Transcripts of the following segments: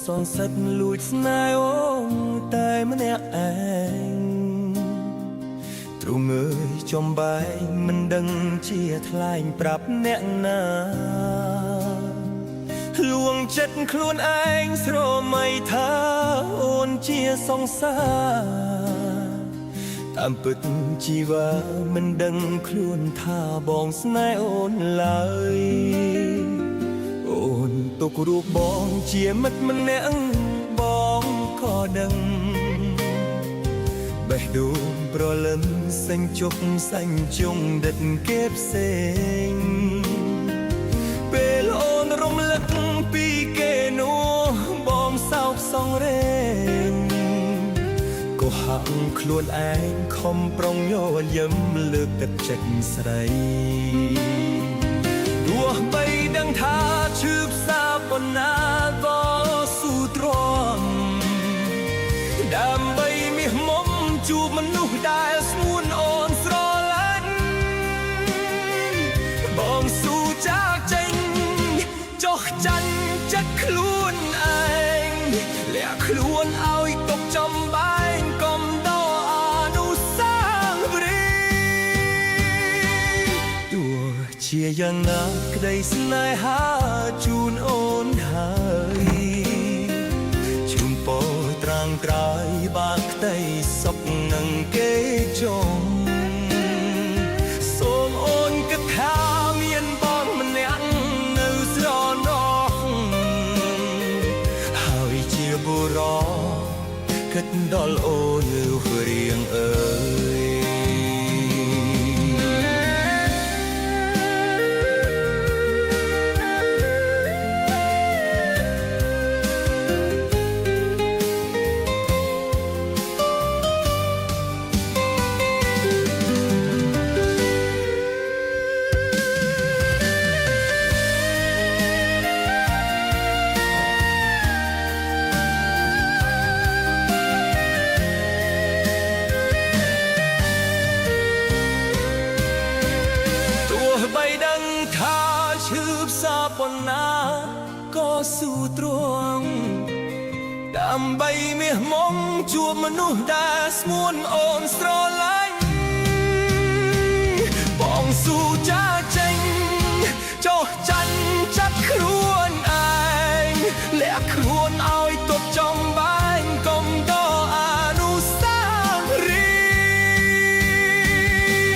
សងសិតលួចស្នេហ៍អូនតែម្នាក់ឯងទ្រង់អើយចំបែងមិនដឹងជាថ្លែងប្រាប់អ្នកណាលួងចិត្តខ្លួនឯងស្រមៃថាអូនជាសង្សារតាមពិតជីវ៉ាមិនដឹងខ្លួនថាបងស្នេហ៍អូនឡើយអូនទុករូបបងជាមិត្តម្នាក់បងក៏ដឹងបេះដូងប្រលឹមសេញជប់សេញជុងដិតគេផ្សេងពេលអូនរំលឹកពីគេនោះបងសោកសង្រេងក៏ហាក់ខ្លួនឯងខំប្រងញយឹមលើកទឹកចិត្តស្រីទោះបីដឹងថាឈឺផ្សាប៉ុណ្ណាក៏ស៊ូទ្រាំដើម្បីមាសមុំជួបមនុស្សដែលស្ងួនអូនស្រឡាញ់បងស៊ូចាកចេញចុះចាញ់ចិត្តខ្លួនឯងលាក់ខ្លួនឲ្យទុកចំបែងកុំដកអនុស្សាវរីយ៍ទោះជាយ៉ាងណាក្តីស្នេហាជូនអូនហើយជូនពរត្រាំងត្រៃបាក់ក្តីសុខនឹងគេចងសូមអូនគិតថាមានបងម្នាក់នៅស្រណោះហើយជាបុរសគិតដល់អូនរៀងអើយបីដឹងថាឈឺផ្សាប៉ុណ្ណាក៏ស៊ូទ្រាំដើម្បីមាសមុំជួបមនុស្សដែលស្ងួនអូនស្រឡាញ់បងស៊ូចាចេញចុះចាញ់ចិត្តខ្លួនឯងលាក់ខ្លួនឲ្យទុកចំបែងកុំដកអនុស្សាវរី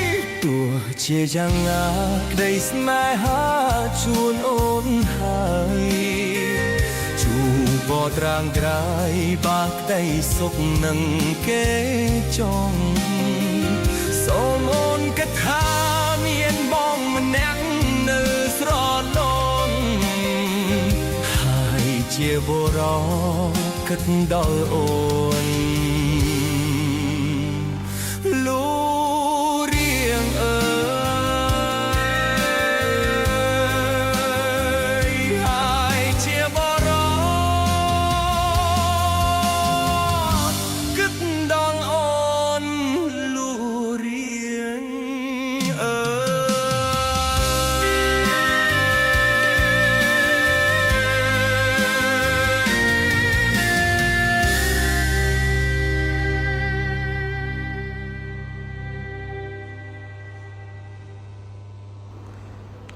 យ៍ទោះជាយ៉ាងណាក្តីស្នេហាជូនអូនហើយជូបត្រាងក្រៃបាក់ក្តីសុខនឹងគេចងសូមអូនគិតថាមានបងម្នាក់នៅស្រណោះហើយជាបុរសគិតដល់អូនលូរៀងអើ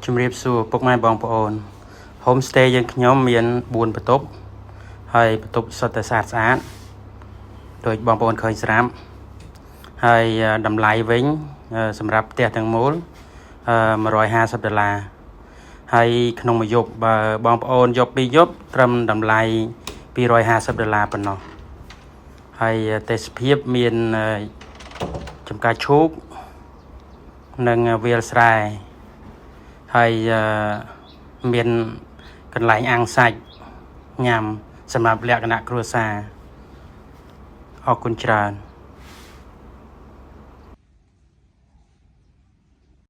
ជំរាបសួរពុកម៉ែបងប្អូន Homestay យើងខ្ញុំមាន4បន្ទប់ហើយបន្ទប់សុទ្ធតែស្អាតដោយបងប្អូនឃើញស្រាប់ហើយតម្លៃវិញសម្រាប់ផ្ទះទាំងមូល$150ហើយក្នុងមួយយប់បើបងប្អូនយក2យប់ត្រឹមតម្លៃ$250ប៉ុណ្ណោះហើយទេសភាពមានចំការឈូកនិងវាលស្រែហើយមានកន្លែងអាំងសាច់ញ៉ាំសម្រាប់លក្ខណៈគ្រួសារអរគុណច្រើន